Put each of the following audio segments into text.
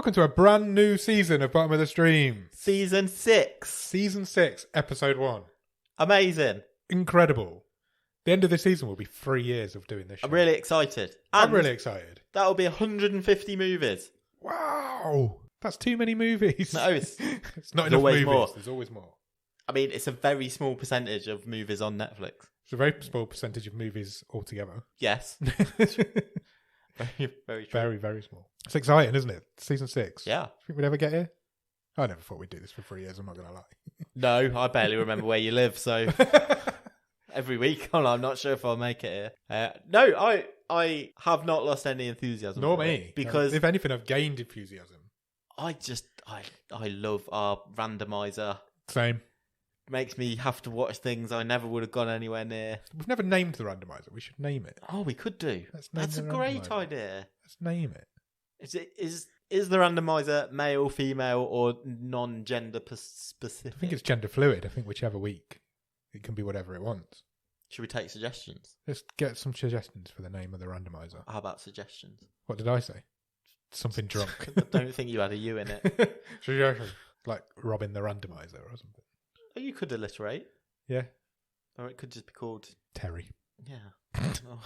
welcome to a brand new season of Bottom of the Stream. Season 6. Season 6, episode 1. Amazing. Incredible. The end of the season will be 3 years of doing this show. I'm really excited. I'm really excited. That'll be 150 movies. Wow. That's too many movies. No, it's not enough movies. More. There's always more. I mean, it's a very small percentage of movies on Netflix. It's a very small percentage of movies altogether. Yes. Very true. Very, very small. It's exciting, isn't it? Season 6. Yeah. Think we'd ever get here? I never thought we'd do this for 3 years, I'm not going to lie. No, I barely remember where you live, so every week I'm not sure if I'll make it here. No, I have not lost any enthusiasm. Nor me. Because if anything, I've gained enthusiasm. I love our randomizer. Same. Makes me have to watch things I never would have gone anywhere near. We've never named the randomizer. We should name it. Oh, we could do. That's a great idea. Let's name it. Is the randomizer male, female, or non-gender specific? I think it's gender fluid. I think whichever week it can be whatever it wants. Should we take suggestions? Let's get some suggestions for the name of the randomizer. How about suggestions? What did I say? Something drunk. I don't think you had a U in it. Suggestions. Like Robin the randomizer or something. Oh, you could alliterate. Yeah. Or it could just be called Terry. Yeah. Oh,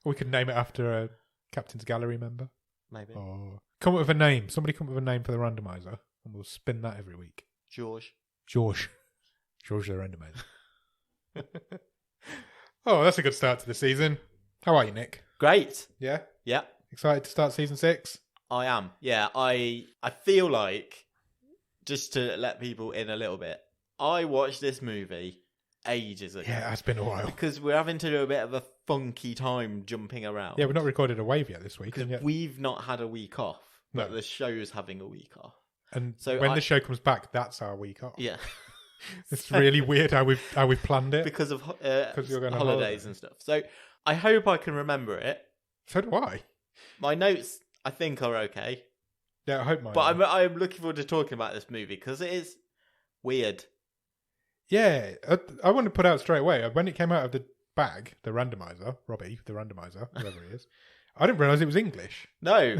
Or we could name it after a Captain's Gallery member. maybe. Or come up with a name. Somebody come up with a name for the randomizer and we'll spin that every week. George. George the randomizer. Oh, that's a good start to the season. How are you, Nick? Great. Yeah? Yeah, Excited to start season 6? I am. Yeah, I feel like, just to let people in a little bit, I watched this movie ages ago. Yeah, it's been a while. Because we're having to do a bit of a funky time jumping around. Yeah, we've not recorded a wave yet this week. Because we've not had a week off. No. But the show's having a week off. And So when the show comes back, that's our week off. Yeah. It's really weird how we've planned it. Because of you're going on holidays and stuff. So I hope I can remember it. So do I. My notes, I think, are okay. Yeah, I hope mine. But I'm looking forward to talking about this movie because it is weird. Yeah, I want to put out straight away. When it came out of the bag, the randomizer, Robbie, the randomizer, whoever he is, I didn't realise it was English. No.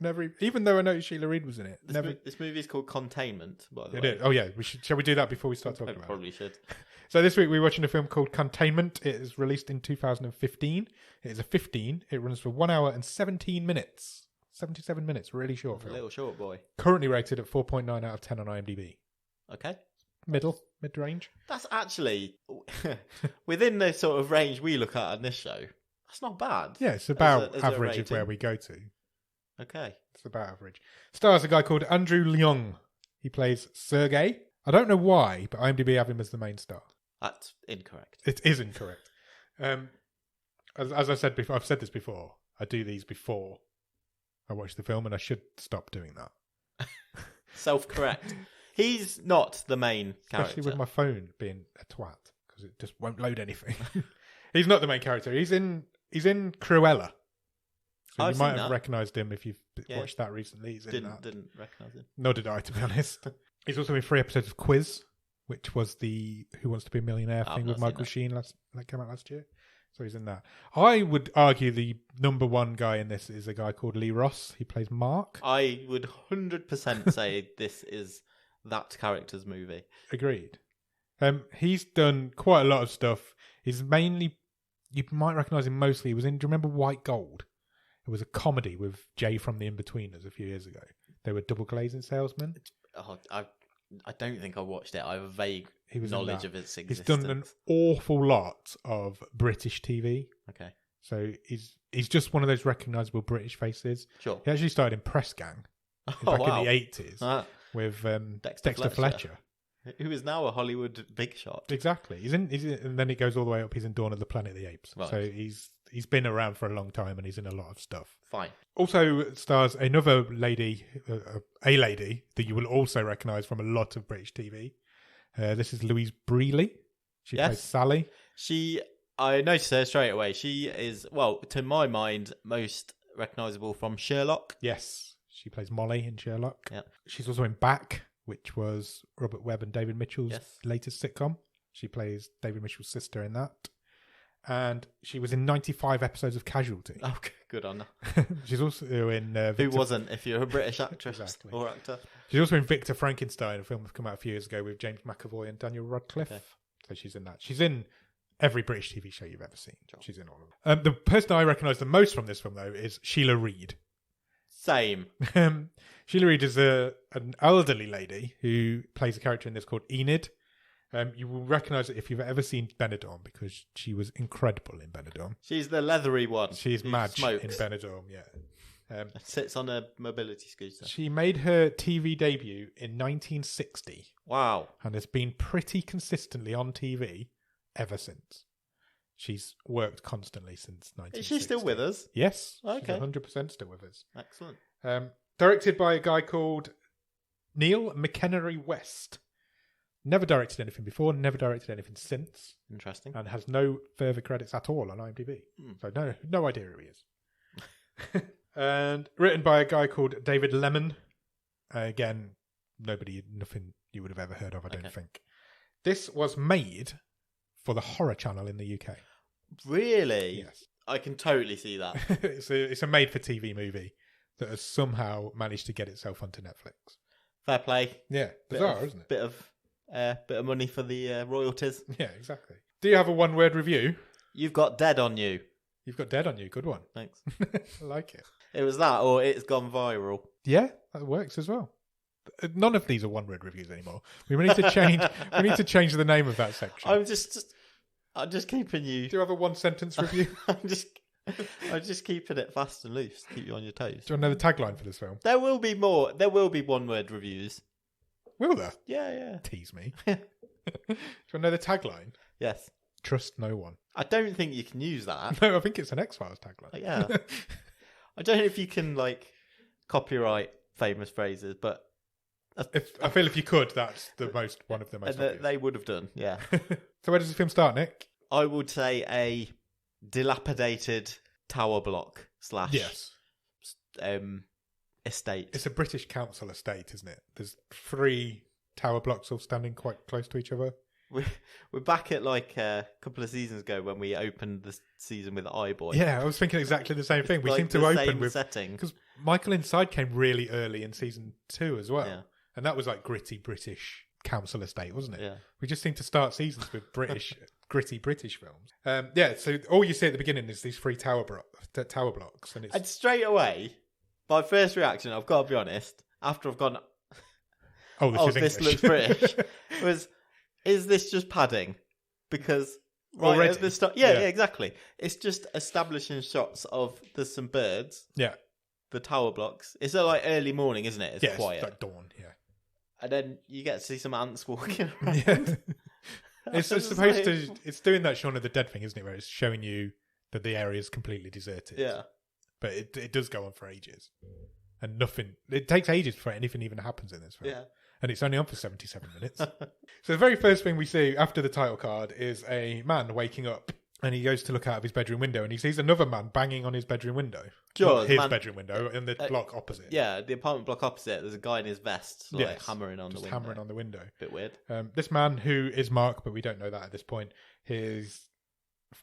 Never, even though I know Sheila Reid was in it. This movie is called Containment, by the way. It is. Oh, yeah. Shall we do that before we start talking about it? Probably should. So this week we're watching a film called Containment. It is released in 2015. It is a 15. It runs for 1 hour and 17 minutes. 77 minutes. Really short film. A little short boy. Currently rated at 4.9 out of 10 on IMDb. Okay. Mid-range. That's actually within the sort of range we look at on this show. That's not bad. Yeah, it's about as a average of rating. where we go to. Okay. It's about average. Stars a guy called Andrew Leung. He plays Sergei. I don't know why, but IMDb have him as the main star. That's incorrect. It is incorrect. As I said before, I've said this before. I do these before I watch the film, and I should stop doing that. Self-correct. He's not the main character. Especially with my phone being a twat, because it just won't load anything. He's not the main character. He's in Cruella. So I've you might seen have that. recognised him if you've watched that recently. He's in that. Didn't recognise him. Nor did I, to be honest. He's also in 3 episodes of Quiz, which was the Who Wants to Be a Millionaire I've thing not with seen Michael that. Sheen that came out last year. So he's in that. I would argue the number one guy in this is a guy called Lee Ross. He plays Mark. I would 100% say this is that character's movie. Agreed. He's done quite a lot of stuff. He's mainly, you might recognise him mostly. He was in, do you remember White Gold? It was a comedy with Jay from The In-Betweeners a few years ago. They were double glazing salesmen. Oh, I don't think I watched it. I have a vague He was knowledge of its existence. He's done an awful lot of British TV. Okay. So he's just one of those recognisable British faces. Sure. He actually started in Press Gang back in the 80s with Dexter Fletcher. Who is now a Hollywood big shot. Exactly. He's in, and then it goes all the way up. He's in Dawn of the Planet of the Apes. Right. So he's been around for a long time and he's in a lot of stuff. Fine. Also stars another lady, a lady that you will also recognise from a lot of British TV. This is Louise Brearley. She plays Sally. I noticed her straight away. She is, well, to my mind, most recognisable from Sherlock. Yes. She plays Molly in Sherlock. Yeah. She's also in Back, which was Robert Webb and David Mitchell's latest sitcom. She plays David Mitchell's sister in that. and she was in 95 episodes of Casualty. Oh, good on her. She's also in Who wasn't, if you're a British actress Exactly. or actor? She's also in Victor Frankenstein, a film that came out a few years ago with James McAvoy and Daniel Radcliffe. Okay. So she's in that. She's in every British TV show you've ever seen. She's in all of them. The person I recognise the most from this film, though, is Sheila Reid. Same. Sheila Reid is an elderly lady who plays a character in this called Enid. You will recognise it if you've ever seen Benidorm, because she was incredible in Benidorm. She's the leathery one. She's Madge in smokes. Benidorm, yeah. Sits on a mobility scooter. She made her TV debut in 1960 Wow. and has been pretty consistently on TV ever since. She's worked constantly since 1960. Is she still with us? Yes. Okay. She's 100% still with us. Excellent. Directed by a guy called Neil McEnery-West. Never directed anything before, never directed anything since, Interesting. and has no further credits at all on IMDb. So no idea who he is. And written by a guy called David Lemon. Again, nothing you would have ever heard of, I don't think. This was made for the Horror Channel in the UK. Really? Yes. I can totally see that. It's a made-for-TV movie that has somehow managed to get itself onto Netflix. Fair play. Yeah, bizarre, isn't it? Bit of money for the royalties. Yeah, exactly. Do you have a one-word review? You've got Dead on You. You've got Dead on You. Good one. Thanks. I like it. It was that, or It's Gone Viral. Yeah, that works as well. None of these are one-word reviews anymore. We need to change. We need to change the name of that section. I'm just keeping you. Do you have a one-sentence review? I'm just keeping it fast and loose. Keep you on your toes. Do you want to know the tagline for this film? There will be more. There will be one-word reviews. Will there? Yeah. Tease me. Do you want to know the tagline? Yes. Trust no one. I don't think you can use that. No, I think it's an X-Files tagline. Yeah. I don't know if you can copyright famous phrases, but I feel if you could, that's one of the most obvious. They would have done. Yeah. So where does the film start, Nick? I would say a dilapidated tower block / Yes. Estate. It's a British council estate, isn't it? There's 3 tower blocks all standing quite close to each other. We're back at a couple of seasons ago when we opened the season with iBoy. Yeah, I was thinking exactly the same thing. We seem to the open same with setting because Michael Inside came really early in season 2 as well, Yeah. and that was gritty British council estate, wasn't it? Yeah. We just seem to start seasons with gritty British films. Yeah, so all you see at the beginning is these 3 tower blocks, and it's And straight away, my first reaction, I've got to be honest, after I've gone, this looks British, was, is this just padding? Because Already? at the start, yeah, exactly. It's just establishing shots of there's some birds, the tower blocks. It's early morning, isn't it? It's quiet. It's like dawn, And then you get to see some ants walking around. Yeah. It's supposed to. It's doing that Shaun of the Dead thing, isn't it? Where it's showing you that the area is completely deserted. Yeah. But it does go on for ages, and nothing. It takes ages before anything even happens in this film. Yeah. And it's only on for 77 minutes. So the very first thing we see after the title card is a man waking up, and he goes to look out of his bedroom window, and he sees another man banging on his bedroom window. Not his bedroom window, in the block opposite. Yeah, the apartment block opposite. There's a guy in his vest, hammering on the window. Hammering on the window. Bit weird. This man, who is Mark, but we don't know that at this point,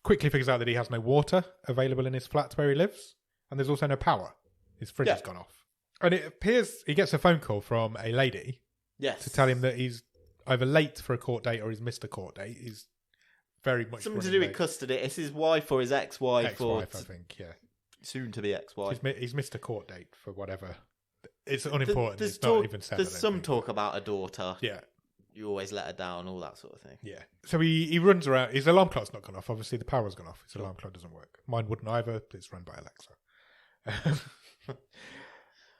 quickly figures out that he has no water available in his flat where he lives, and there's also no power. His fridge has gone off. And it appears he gets a phone call from a lady to tell him that he's either late for a court date or he's missed a court date. He's very much something to do with custody. It's his wife or his ex-wife. Ex-wife, I think, yeah. Soon to be ex-wife. He's missed a court date for whatever. It's unimportant. It's not even said. There's some talk about a daughter. Yeah. You always let her down, all that sort of thing. Yeah. So he runs around. His alarm clock's not gone off. Obviously, the power's gone off. His alarm clock doesn't work. Mine wouldn't either. It's run by Alexa.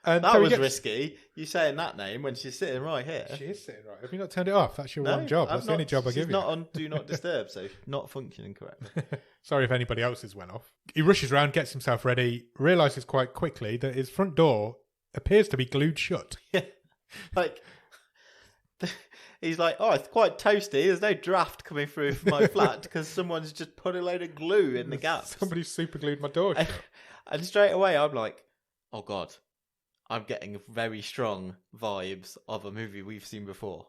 That was risky. You saying that name when she's sitting right here. She is sitting right. Have you not turned it off? That's your one job. That's the only job I give you. She's not on Do Not Disturb, so not functioning correctly. Sorry if anybody else's went off. He rushes around, gets himself ready, realises quite quickly that his front door appears to be glued shut. Yeah. He's like, it's quite toasty. There's no draft coming through from my flat because someone's just put a load of glue in the gaps. Somebody's super glued my door shut. And straight away, I'm like, oh God. I'm getting very strong vibes of a movie we've seen before.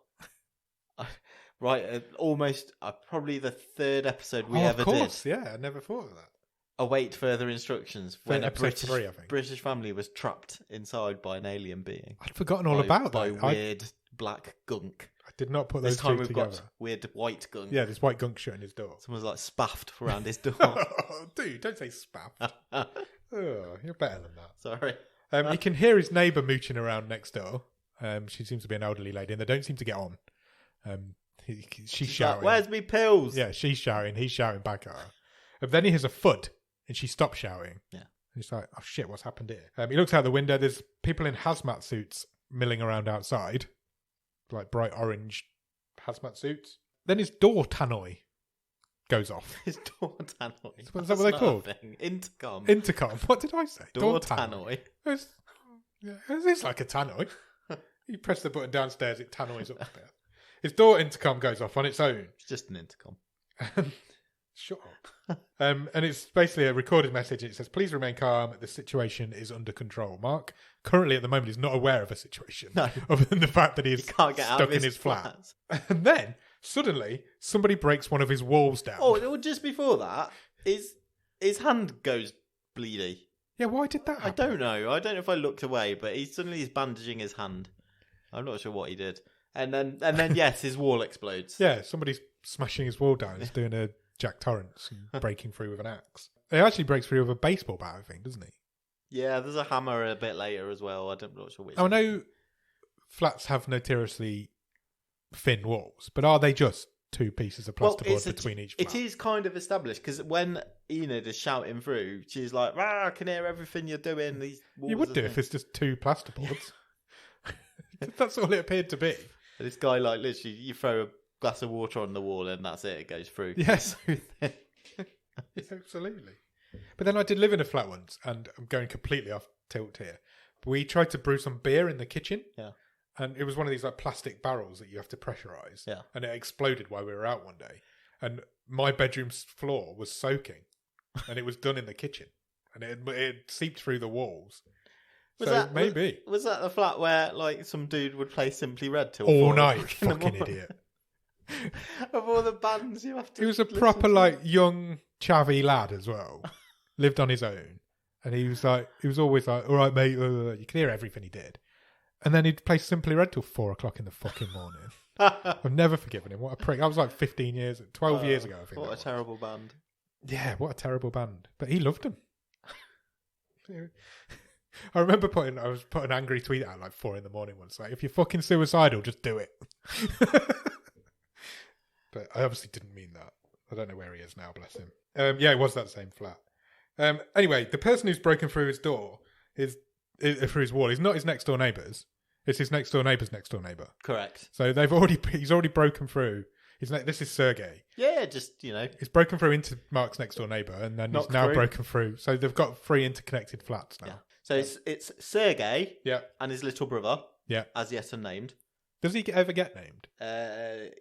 Right, almost probably the third episode we Of ever course, did. yeah, I never thought of that. Await further instructions when a Episode 3, I think. British family was trapped inside by an alien being. I'd forgotten all about that. By weird black gunk. I did not put those this time two we've together. got weird white gunk. Yeah, this white gunk shutting his door. Someone's like spaffed around his door. Oh, dude, don't say spaff. Oh, you're better than that. Sorry. You can hear his neighbour mooching around next door. She seems to be an elderly lady, and they don't seem to get on. She's shouting. Like, where's me pills? Yeah, she's shouting. He's shouting back at her. And then he hears a thud, and she stops shouting. Yeah. And he's like, oh shit, what's happened here? He looks out the window. There's people in hazmat suits milling around outside, like bright orange hazmat suits. Then his door tannoy goes off. His door tannoy. Is that what they're called? Intercom. Intercom. What did I say? Door tannoy. It's like a tannoy. You press the button downstairs, it tannoys upstairs. His door intercom goes off on its own. It's just an intercom. Shut up. And it's basically a recorded message. It says, please remain calm. The situation is under control. Mark, currently at the moment, is not aware of a situation. No. Other than the fact that he's can't get stuck out of in his flat. flats. And then, suddenly, somebody breaks one of his walls down. Oh, well, just before that, his hand goes bleedy. Yeah, why did that happen? I don't know. I don't know if I looked away, but suddenly he's bandaging his hand. I'm not sure what he did. And then yes, his wall explodes. Yeah, somebody's smashing his wall down. He's doing a Jack Torrance and breaking through with an axe. He actually breaks through with a baseball bat, I think, doesn't he? Yeah, there's a hammer a bit later as well. I'm not sure which. I know flats have notoriously thin walls, but are they just two pieces of plasterboard between each flat? It is kind of established, because when Enid is shouting through, she's like, I can hear everything you're doing. These walls you would do if it's just two plasterboards. That's all it appeared to be. And this guy, like, literally, you throw a glass of water on the wall and that's it. It goes through. Yes. Absolutely. But then I did live in a flat once, and I'm going completely off tilt here. We tried to brew some beer in the kitchen. Yeah. And it was one of these like plastic barrels that you have to pressurize. Yeah. And it exploded while we were out one day. And my bedroom's floor was soaking. And it was done in the kitchen. And it seeped through the walls. Was that the flat where like some dude would play Simply Red till all night? Fucking idiot. Of all the bands you have to. He was a proper like young chavvy lad as well. Lived on his own, and he was always like, "All right, mate." You can hear everything he did, and then he'd play Simply Red till 4:00 in the fucking morning. I've never forgiven him. What a prick! I was like 12 years ago. I think. What a terrible band. Yeah, what a terrible band. But he loved them. I remember I was putting an angry tweet out like 4 a.m. once. Like, if you're fucking suicidal, just do it. But I obviously didn't mean that. I don't know where he is now, bless him. Yeah, it was that same flat. Anyway, the person who's broken through his door is through his wall. He's not his next door neighbours. It's his next door neighbour's next door neighbour. Correct. So he's already broken through. This is Sergei. Yeah, just he's broken through into Mark's next door neighbour, and then he's now broken through. So they've got 3 interconnected flats now. Yeah. So it's Sergei. Yeah. And his little brother. Yeah. As yet unnamed. Does he ever get named?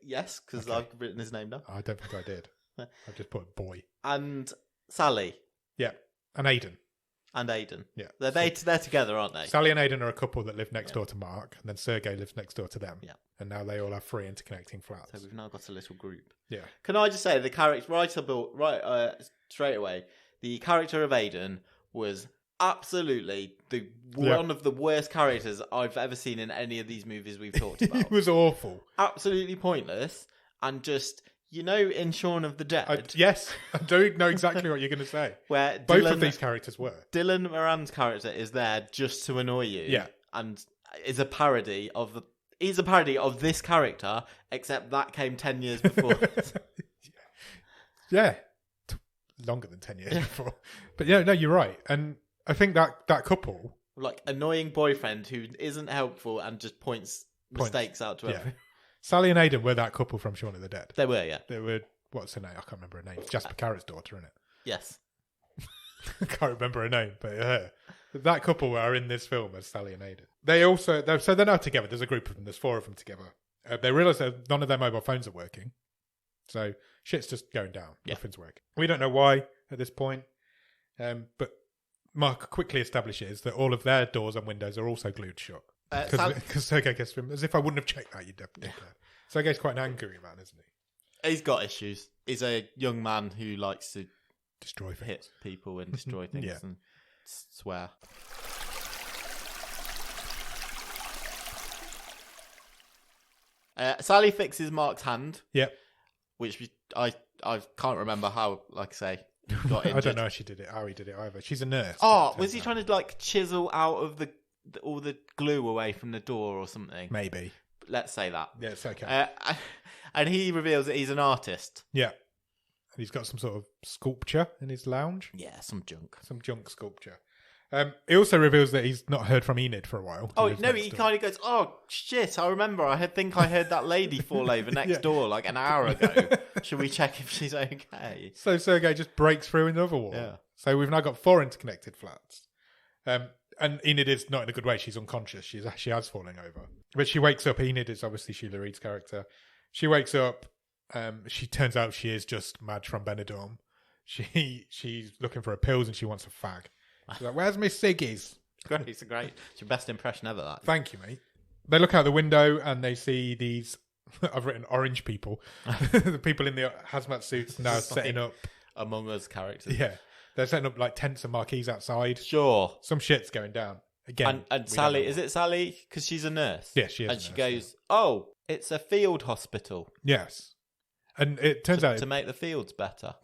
Yes, because I've written his name down. I don't think I did. I just put boy. And Sally. Yeah. And Aidan. Yeah. They're together, aren't they? Sally and Aidan are a couple that live next door to Mark, and then Sergei lives next door to them. Yeah. And now they all have 3 interconnecting flats. So we've now got a little group. Yeah. Can I just say the character straight away, the character of Aidan was absolutely one of the worst characters I've ever seen in any of these movies we've talked about. He was awful. Absolutely pointless, and just, in Shaun of the Dead. Yes, I don't know exactly what you're going to say. Where both of these characters were. Dylan Moran's character is there just to annoy you. Yeah. And is a parody of he's a parody of this character, except that came 10 years before. Yeah. Longer than 10 years before. But yeah, no, you're right. And I think that couple, like annoying boyfriend who isn't helpful and just points mistakes out to everyone. Sally and Aidan were that couple from Shaun of the Dead. They were, yeah. They were, what's her name? I can't remember her name. It's Jasper Carrot's daughter, isn't it? Yes. I can't remember her name, but her. That couple are in this film as Sally and Aidan. They're now together. There's a group of them. There's 4 of them together. They realise that none of their mobile phones are working. So shit's just going down. Yeah. Nothing's working. We don't know why at this point. But Mark quickly establishes that all of their doors and windows are also glued shut. Because Sergei gets him, as if I wouldn't have checked that, you dickhead. Sergei's quite an angry man, isn't he? He's got issues. He's a young man who likes to Destroy things. hit people and destroy things Yeah. and swear. Sally fixes Mark's hand, Yep. which I can't remember how, like I say, he got injured. I don't know how he did it either. She's a nurse. Oh, was he trying to like chisel out of all the glue away from the door or something? Maybe. Let's say that. Yeah, it's okay. And he reveals that he's an artist. Yeah. And he's got some sort of sculpture in his lounge. Yeah, some junk. Some junk sculpture. He also reveals that he's not heard from Enid for a while. Oh, no, he kind of goes, oh, shit, I remember. I think I heard that lady fall over next door like an hour ago. Should we check if she's okay? So Sergei just breaks through another wall. Yeah. So we've now got 4 interconnected flats. And Enid is not in a good way. She's unconscious. She has fallen over. But she wakes up. Enid is obviously Sheila Reid's character. She wakes up. She turns out she is just Madge from Benidorm. She's looking for her pills and she wants a fag. She's like, where's my ciggies? Great, it's great. It's your best impression ever, that. Thank you, mate. They look out the window and they see these, I've written orange people, the people in the hazmat suits now setting up. Among Us characters. Yeah. They're setting up like tents and marquees outside. Sure. Some shit's going down. Again. And Sally, is it Sally? Because she's a nurse. Yeah, she is. And she goes, oh, it's a field hospital. Yes. And it turns out. To make the fields better.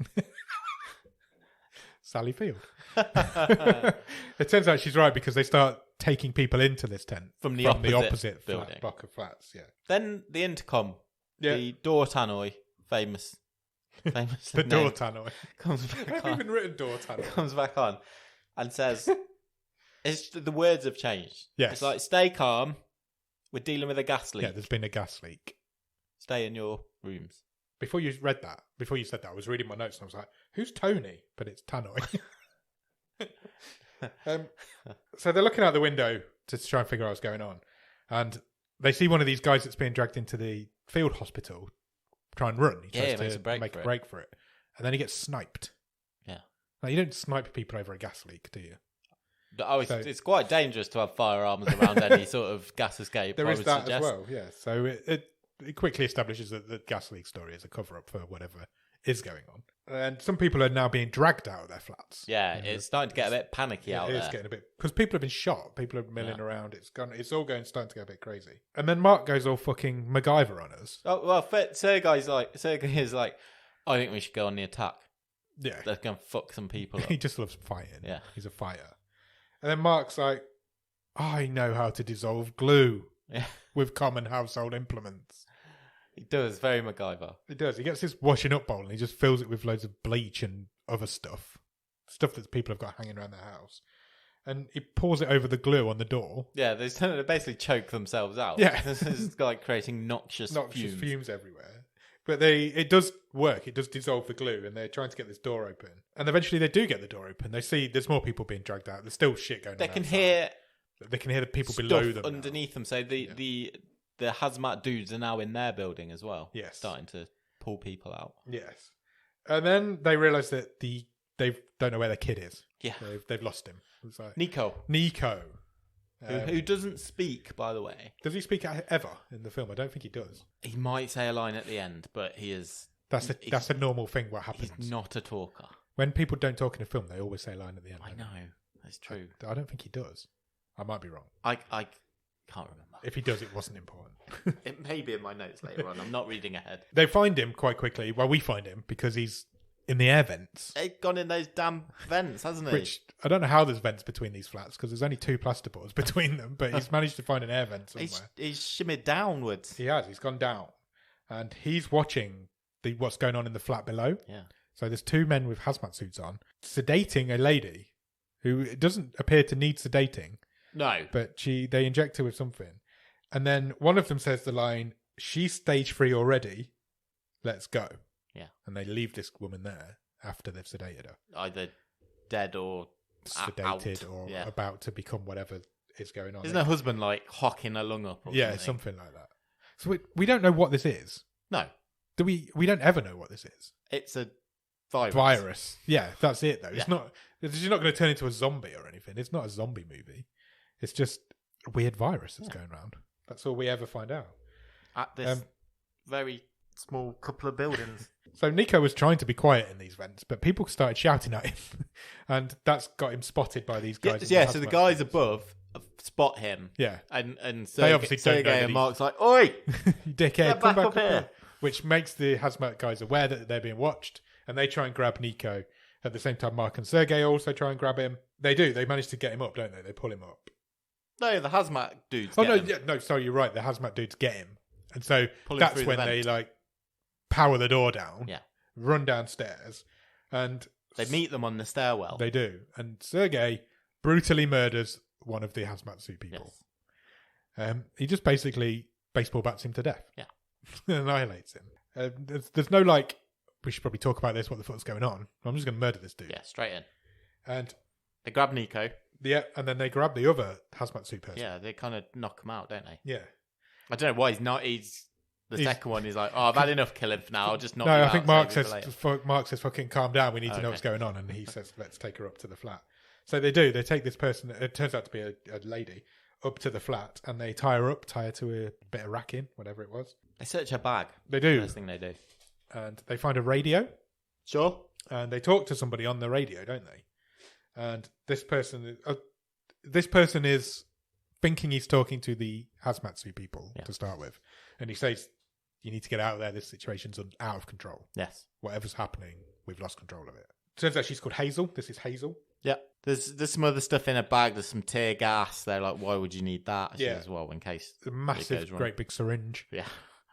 Sally Field. It turns out she's right because they start taking people into this tent from the opposite building. Block of flats. Yeah. Then the intercom, the door tannoy, famous. The door tannoy comes back on. I've even written door tannoy. Comes back on and says, the words have changed. Yes. It's like, stay calm. We're dealing with a gas leak. Yeah, there's been a gas leak. Stay in your rooms. Before you said that, I was reading my notes and I was like, who's Tony? But it's Tannoy. So they're looking out the window to try and figure out what's going on. And they see one of these guys that's being dragged into the field hospital try and run. He tries to make a break for it. And then he gets sniped. Yeah. Now, you don't snipe people over a gas leak, do you? Oh, it's quite dangerous to have firearms around any sort of gas escape. There is that as well, yeah. So it quickly establishes that the gas leak story is a cover-up for whatever is going on. And some people are now being dragged out of their flats. Yeah, it's starting to get a bit panicky out there. It is getting a bit... Because people have been shot. People are milling around. It's all starting to get a bit crazy. And then Mark goes all fucking MacGyver on us. Oh, well, Sergei is like, I think we should go on the attack. Yeah. Let's go and fuck some people up. He just loves fighting. Yeah. He's a fighter. And then Mark's like, I know how to dissolve glue with common household implements. He does, very MacGyver. He does. He gets this washing up bowl and he just fills it with loads of bleach and other stuff that people have got hanging around their house. And he pours it over the glue on the door. Yeah, they basically choke themselves out. Yeah. This is like creating noxious fumes everywhere. But it does work. It does dissolve the glue and they're trying to get this door open. And eventually they do get the door open. They see there's more people being dragged out. There's still shit going on. They can hear the people below them underneath them. So the hazmat dudes are now in their building as well. Yes. Starting to pull people out. Yes. And then they realise that they don't know where their kid is. Yeah. They've lost him. It's like, Nico. Who doesn't speak, by the way. Does he speak ever in the film? I don't think he does. He might say a line at the end, but he is... That's a normal thing what happens. He's not a talker. When people don't talk in a film, they always say a line at the end. I know. That's true. I don't think he does. I might be wrong. I can't remember. If he does, it wasn't important. It may be in my notes later on. I'm not reading ahead. They find him quite quickly. Well, we find him because he's in the air vents. He's gone in those damn vents, hasn't he? Which, I don't know how there's vents between these flats because there's only 2 plasterboards between them, but he's managed to find an air vent somewhere. He's shimmied downwards. He has. He's gone down. And he's watching what's going on in the flat below. Yeah. So there's 2 men with hazmat suits on sedating a lady who doesn't appear to need sedating. No. But they inject her with something. And then one of them says the line, she's stage 3 already, let's go. Yeah. And they leave this woman there after they've sedated her. Either dead or sedated out. or about to become whatever is going on. Isn't her husband like hocking her lung up or something like that. So we don't know what this is. No. We don't ever know what this is. It's a virus. Virus. Yeah, that's it though. It's not. She's not going to turn into a zombie or anything. It's not a zombie movie. It's just a weird virus that's going around. That's all we ever find out. At this very small couple of buildings. So Nico was trying to be quiet in these vents, but people started shouting at him, and that's got him spotted by these guys. Yeah, so the guys above spot him. Yeah, and they obviously don't know Sergei that and Mark's like, "Oi, you dickhead, get come back up here!" here." Which makes the hazmat guys aware that they're being watched, and they try and grab Nico. At the same time, Mark and Sergei also try and grab him. They do. They manage to get him up, don't they? They pull him up. No, the hazmat dudes. Oh get no, him. yeah, no. Sorry, you're right. The hazmat dudes get him, and so Pull him that's through the when vent. they like power the door down. Yeah. Run downstairs, and They meet them on the stairwell. They do, and Sergei brutally murders one of the hazmat suit people. Yes. He just basically baseball bats him to death. Yeah. Annihilates him. There's no like. We should probably talk about this. What the fuck's going on? I'm just going to murder this dude. Yeah, straight in. And They grab Nico. yeah, and then they grab the other hazmat suit person. Yeah, they kind of knock him out, don't they? Yeah. I don't know why he's not. The second one is like, "Oh, I've had enough killing for now. I'll just knock you No, out." I think Mark save says you for later." Mark says fucking calm down. We need to know what's going on, and he says let's take her up to the flat. So they do. They take this person. It turns out to be a lady up to the flat, and they tie her up, tie her to a bit of racking, whatever it was. They search her bag. They do, First thing they do. and they find a radio, Sure. and they talk to somebody on the radio, don't they? And this person is thinking he's talking to the hazmat suit people to start with, and he says, "You need to get out of there. This situation's out of control. Yes. Whatever's happening, we've lost control of it." Turns out she's called Hazel. This is Hazel. Yeah. There's some other stuff in her bag. There's some tear gas. They're like, "Why would you need that?" She Yeah. says, "Well, in case A it massive, goes wrong." great big syringe. Yeah.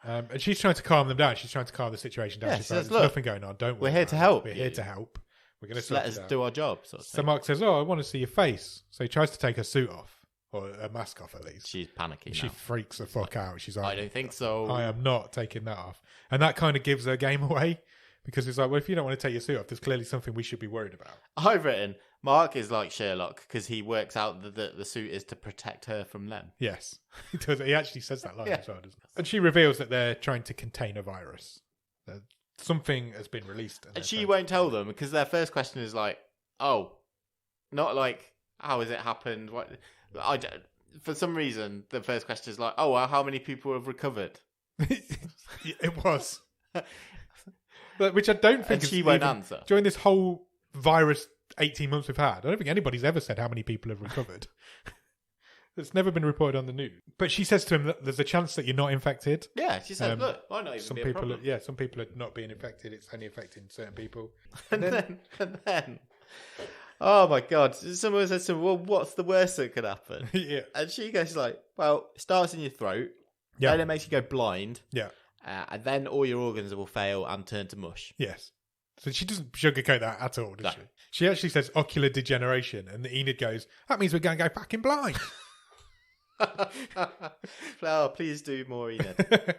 And she's trying to calm them down. She's trying to calm the situation down. Yeah, She's she like, says, "There's "Look, nothing going on. Don't we're worry here about to it. help We're you. here to help. We're going to Just let us do our job." Sort of So thing. Mark says, "Oh, I want to see your face." So he tries to take her suit off, or a mask off at least. She's panicking She now. freaks the fuck out. She's like, I don't think so. I am not taking that off. And that kind of gives her game away, because it's like, well, if you don't want to take your suit off, there's clearly something we should be worried about. I've written, Mark is like Sherlock because he works out that the suit is to protect her from them. Yes, he does. He actually says that line Yeah. as well, doesn't he? And she reveals that they're trying to contain a virus. That something has been released. And she won't tell them because their first question is like, "Oh, not like, how has it happened?" What? For some reason, the first question is like, "Oh, well, how many people have recovered?" It was. But, which I don't think And she won't even- answer. During this whole virus 18 months we've had, I don't think anybody's ever said how many people have recovered. It's never been reported on the news. But she says to him that there's a chance that you're not infected. Yeah, she said, "Look, I know even Some be a people, problem." some people are not being infected. It's only affecting certain people. And then, oh my God! Someone says to her, "Well, what's the worst that could happen?" Yeah, And she goes like, "Well, it starts in your throat, yeah, then it makes you go blind, yeah, and then all your organs will fail and turn to mush." yes. So she doesn't sugarcoat that at all, does No. she? She actually says ocular degeneration, and the Enid goes, "That means we're going to go fucking blind." Oh, please do more, Enid.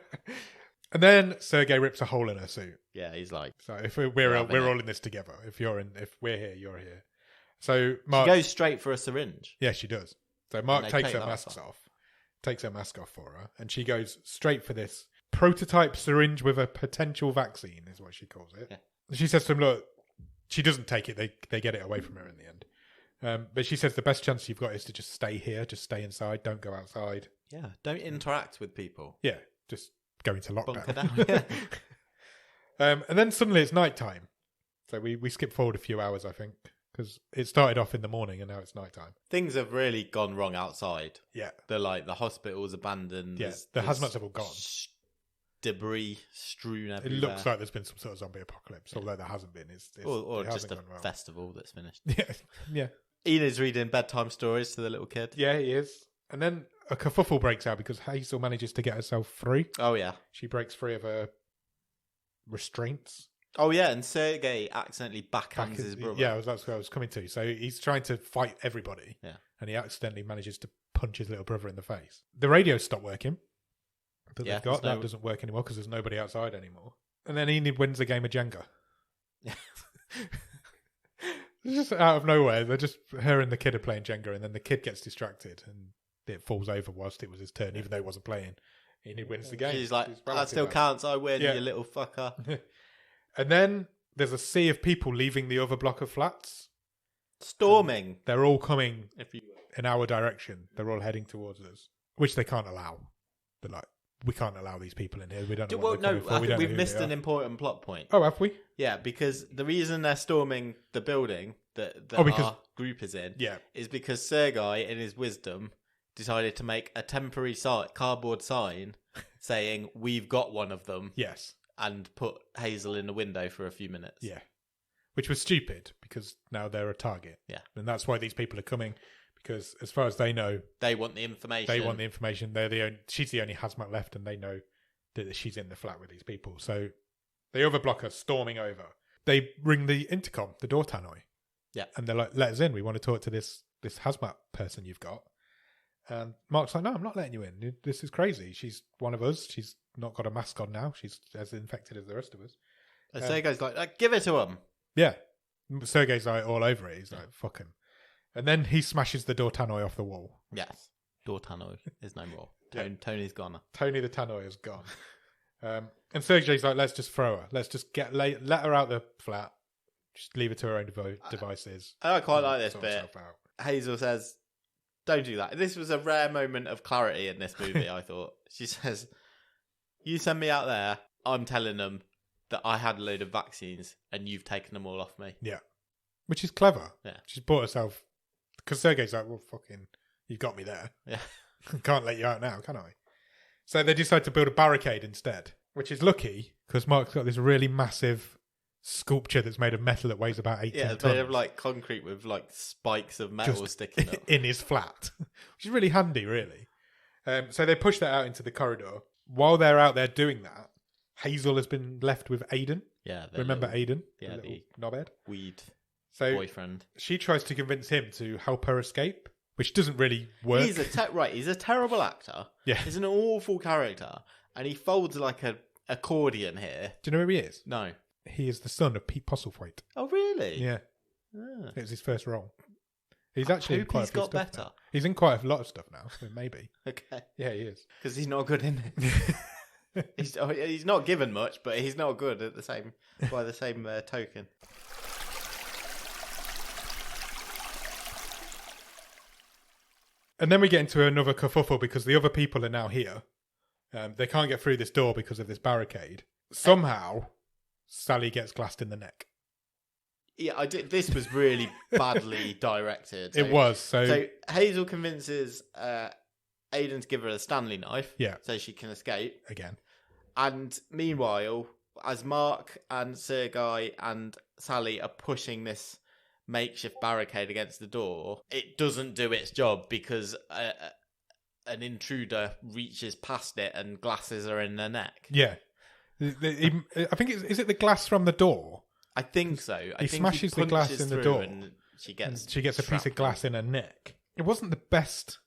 And then Sergei rips a hole in her suit. Yeah, he's like, So if we're Loving it. all in this together. If we're here, you're here. So she Mark, goes straight for a syringe. yeah, she does. So Mark they takes take her that masks off. off, takes her mask off for her, and she goes straight for this prototype syringe with a potential vaccine, is what she calls it. Yeah. She says to him, "Look," she doesn't take it. They get it away from her in the end. But she says the best chance you've got is to just stay here, just stay inside, don't go outside. Yeah, don't interact with people. Yeah, just go into Bunker lockdown. down. Yeah. And then suddenly it's nighttime. So we skip forward a few hours, I think, because it started off in the morning and now it's nighttime. Things have really gone wrong outside. Yeah, They're like, the hospital's abandoned. yeah. There's The hazmats have all gone. Debris strewn It everywhere. looks like there's been some sort of zombie apocalypse, although there hasn't been. or it just hasn't a gone well. festival that's finished. Yeah, yeah, Enid's reading bedtime stories to the little kid. yeah. He is. And then a kerfuffle breaks out because Hazel manages to get herself free. Oh, yeah. She breaks free of her restraints. Oh, yeah, and Sergei accidentally backhands his brother. Yeah, that's what I was coming to. So he's trying to fight everybody. Yeah. And he accidentally manages to punch his little brother in the face. The radio's stopped working. That Yeah, they've got there's that no- doesn't work anymore because there's nobody outside anymore. And then Enid wins a game of Jenga. Just out of nowhere, they're just her and the kid are playing Jenga, and then the kid gets distracted and it falls over whilst it was his turn, even though he wasn't playing. Enid wins the game. She's like, She's that relative still about it. counts. I win, Yeah. you little fucker. And then there's a sea of people leaving the other block of flats. Storming. They're all coming If you in our direction. They're all heading towards us, which they can't allow. They're like, we can't allow these people in here. We don't know Well, what they're no, coming for. I We think don't know we've who missed they an are. important plot point. Oh, have we? Yeah, because the reason they're storming the building that because our group is in Yeah. is because Sergei, in his wisdom, decided to make a temporary cardboard sign saying, "We've got one of them," Yes. and put Hazel in the window for a few minutes. Yeah. Which was stupid because now they're a target. Yeah. And that's why these people are coming, because as far as they know, They want the information. She's the only hazmat left, and they know that she's in the flat with these people. So they overblock her storming over. They ring the intercom, the door tannoy. Yeah. And they're like, "Let us in. We want to talk to this hazmat person you've got." And Mark's like, "No, I'm not letting you in. This is crazy. She's one of us. She's not got a mask on now. She's as infected as the rest of us." And Sergei's like, "Give it to him." Yeah. Sergei's like all over it. He's like, "Fuck him." And then he smashes the door tannoy off the wall. Yes. Door tannoy is no more. Yeah. Tony's gone. Tony the tannoy is gone. And Sergei's like, "Let's just throw her. Let's just let her out the flat. Just leave her to her own devices." I quite like this Sort bit. herself out. Hazel says, "Don't do that." This was a rare moment of clarity in this movie, I thought. She says, "You send me out there, I'm telling them that I had a load of vaccines and you've taken them all off me." Yeah. Which is clever. Yeah. She's bought herself... Because Sergei's like, "Well, fucking, you've got me there. Yeah. Can't let you out now, can I?" So they decide to build a barricade instead, which is lucky because Mark's got this really massive sculpture that's made of metal that weighs about 18 Yeah, it's tons. made of like concrete with like spikes of metal Just sticking up. in his flat, which is really handy, really. So they push that out into the corridor. While they're out there doing that, Hazel has been left with Aiden. Yeah. Remember Aiden? Yeah, the knobhead? weed So boyfriend. she tries to convince him to help her escape, which doesn't really work. He's he's a terrible actor. Yeah. He's an awful character. And he folds like a accordion here. Do you know who he is? No. He is the son of Pete Postlethwaite. Oh, really? Yeah, Ah. it was his first role. He's actually in Hope quite he's a few got stuff better. now. He's in quite a lot of stuff now, so maybe. Okay. Yeah, he is. Because he's not good in it. He's not given much, but he's not good at the same token. And then we get into another kerfuffle because the other people are now here. They can't get through this door because of this barricade. Somehow, Sally gets glassed in the neck. Yeah, I did. This was really badly directed. It was. So Hazel convinces Aiden to give her a Stanley knife, Yeah. so she can escape. again, And meanwhile, as Mark and Sergei and Sally are pushing this makeshift barricade against the door, it doesn't do its job because an intruder reaches past it and glasses her in the neck. yeah. I think is it the glass from the door? I think so. He smashes the glass punches in the through door. and she gets a piece of shrapnel. glass in her neck. It wasn't the best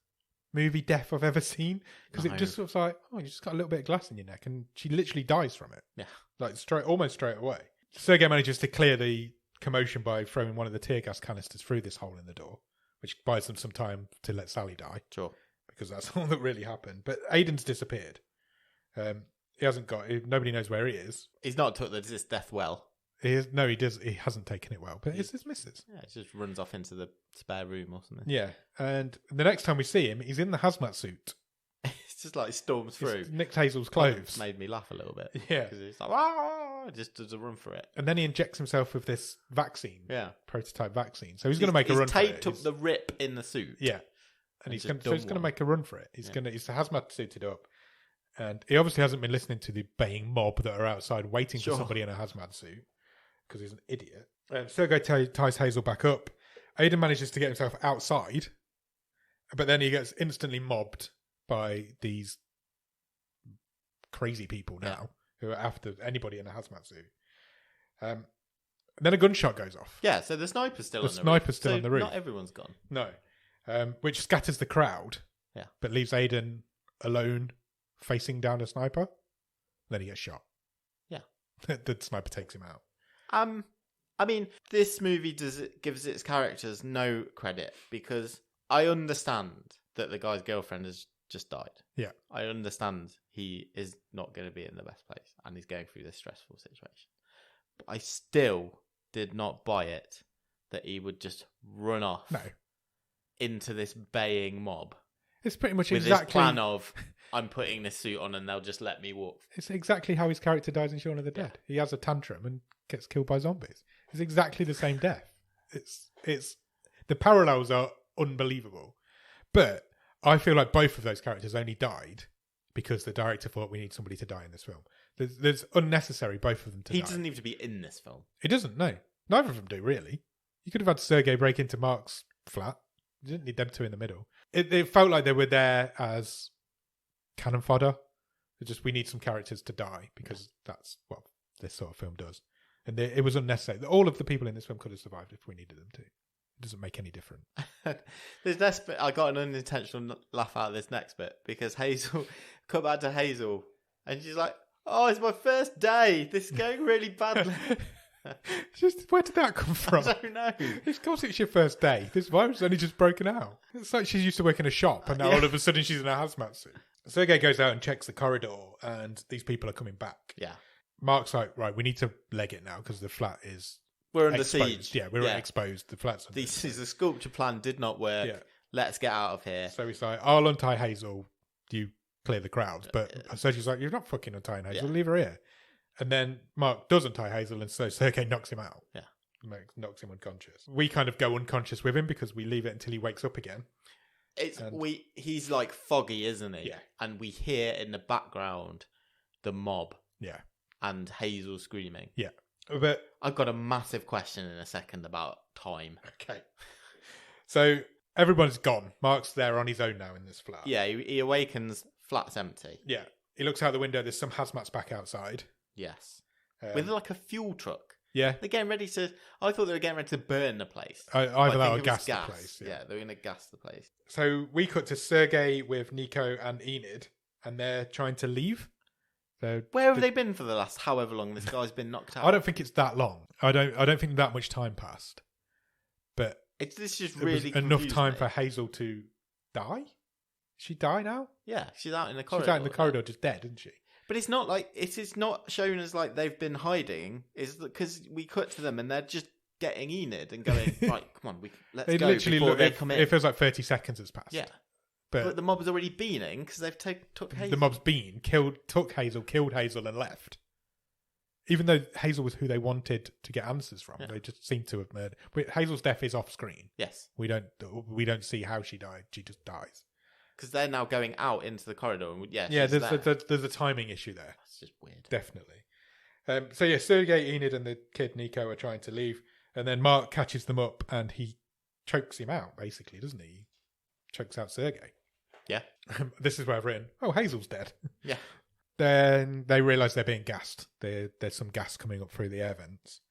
movie death I've ever seen because No. it just was like, oh, you just got a little bit of glass in your neck, and she literally dies from it. Yeah. Like almost straight away. Sergei manages to clear the commotion by throwing one of the tear gas canisters through this hole in the door, which buys them some time to let Sally die Sure. because that's all that really happened. But Aiden's disappeared. He hasn't got. Nobody knows where he is. He's not took this death well. He does. He hasn't taken it well, but it's his missus. Yeah, it just runs off into the spare room or something. Yeah, and the next time we see him, he's in the hazmat suit. It's just like storms through. He's nicked Hazel's Kind of clothes. made me laugh a little bit. Yeah. Because it's like, ah, just does a run for it. And then he injects himself with this vaccine, Yeah. prototype vaccine. So he's going to make a run for it. He's taped up the rip in the suit. Yeah, and He's he's just going to done make a run for it. He's Yeah. He's hazmat suited up, and he obviously hasn't been listening to the baying mob that are outside waiting Sure. for somebody in a hazmat suit because he's an idiot. Sergei ties Hazel back up. Aiden manages to get himself outside, but then he gets instantly mobbed by these crazy people now who are after anybody in a hazmat suit. Then a gunshot goes off. Yeah, so the sniper's still The on the sniper's roof. still So on the roof. Not everyone's gone. No, which scatters the crowd. Yeah. But leaves Aiden alone, facing down a sniper. Then he gets shot. Yeah. The sniper takes him out. I mean, this movie gives its characters no credit because I understand that the guy's girlfriend has just died. Yeah. I understand he is not going to be in the best place and he's going through this stressful situation. But I still did not buy it that he would just run off No. into this baying mob. It's pretty much with exactly... his plan of, I'm putting this suit on and they'll just let me walk. It's exactly how his character dies in Shaun of the Dead. He has a tantrum and gets killed by zombies. It's exactly the same death. It's the parallels are unbelievable. But I feel like both of those characters only died because the director thought we need somebody to die in this film. There's unnecessary, both of them to die. He doesn't need to be in this film. He doesn't, no. Neither of them do, really. You could have had Sergei break into Mark's flat. You didn't need them two in the middle. It felt like they were there as cannon fodder. We need some characters to die because that's what this sort of film does. And it was unnecessary. All of the people in this film could have survived if we needed them to. It doesn't make any difference. This next bit, I got an unintentional laugh out of this next bit because Hazel, cut back to Hazel, and she's like, "Oh, it's my first day. This is going really badly." Where did that come from? I don't know. Of course it's your first day. This virus has only just broken out. It's like she's used to work in a shop and now all of a sudden she's in a hazmat suit. Sergei goes out and checks the corridor and these people are coming back. Yeah. Mark's like, right, we need to leg it now because the flat is We're under exposed. siege. Yeah, we're exposed. The flat's under siege. The sculpture plan did not work. Yeah. Let's get out of here. So he's like, I'll untie Hazel. You clear the crowds. But Sergei's like, you're not fucking untying Hazel. Leave her here. And then Mark doesn't tie Hazel, and so Sergei knocks him out. Yeah. Knocks him unconscious. We kind of go unconscious with him because we leave it until he wakes up again. He's like foggy, isn't he? Yeah. And we hear in the background the mob. Yeah. And Hazel screaming. Yeah. But I've got a massive question in a second about time. Okay. So everyone's gone. Mark's there on his own now in this flat. Yeah, he awakens, flat's empty. Yeah. He looks out the window, there's some hazmats back outside. Yes. With like a fuel truck. Yeah. They're getting ready to... I thought they were getting ready to burn the place. Either that or gas the place. Yeah, they're going to gas the place. So we cut to Sergei with Nico and Enid, and they're trying to leave. Where have they been for the last however long this guy's been knocked out? I don't think it's that long. I don't think that much time passed. But this just really enough time for Hazel to die? She die now? Yeah, she's out in the corridor. She's out in the corridor just dead, isn't she? But it's not like it's not shown as like they've been hiding. It's because we cut to them and they're just getting Enid and going, right, come on, let's go before they come in. It feels like 30 seconds has passed. Yeah. But the mob's already been in because they've took Hazel. The mob's been, took Hazel, killed Hazel and left. Even though Hazel was who they wanted to get answers from. Yeah. They just seem to have murdered. But Hazel's death is off screen. Yes. We don't see how she died. She just dies. Because they're now going out into the corridor. And there's a timing issue there. That's just weird. Definitely. So Sergei, Enid and the kid Nico are trying to leave. And then Mark catches them up and he chokes him out, basically, doesn't he? He chokes out Sergei. Yeah. This is where I've written, Hazel's dead. Yeah. Then they realise they're being gassed. There's some gas coming up through the air vents.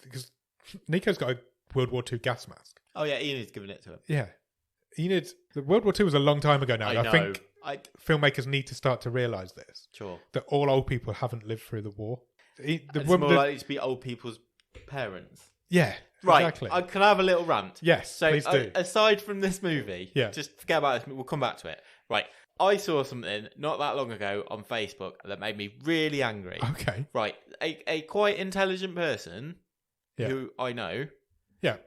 Because Nico's got a World War II gas mask. Oh yeah, Enid's giving it to him. Yeah. The World War II was a long time ago now. I think filmmakers need to start to realise this. Sure. That all old people haven't lived through the war. It's more likely to be old people's parents. Yeah. Right. Exactly. Can I have a little rant? Yes, please do. Aside from this movie, just forget about this. We'll come back to it. Right. I saw something not that long ago on Facebook that made me really angry. Okay. Right. A quite intelligent person who I know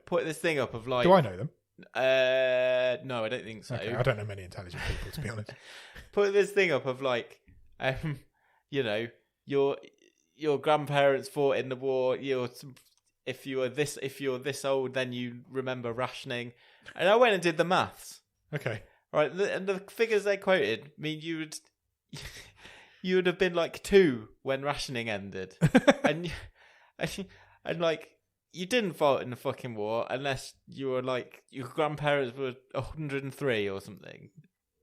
put this thing up of like... Do I know them? No, I don't think so. Okay, I don't know many intelligent people, to be honest. Put this thing up of like, your grandparents fought in the war. If you're this old, then you remember rationing. And I went and did the maths. Okay. Right, and the figures they quoted mean you would have been like 2 when rationing ended, and like you didn't fight in the fucking war unless you were like your grandparents were 103 or something.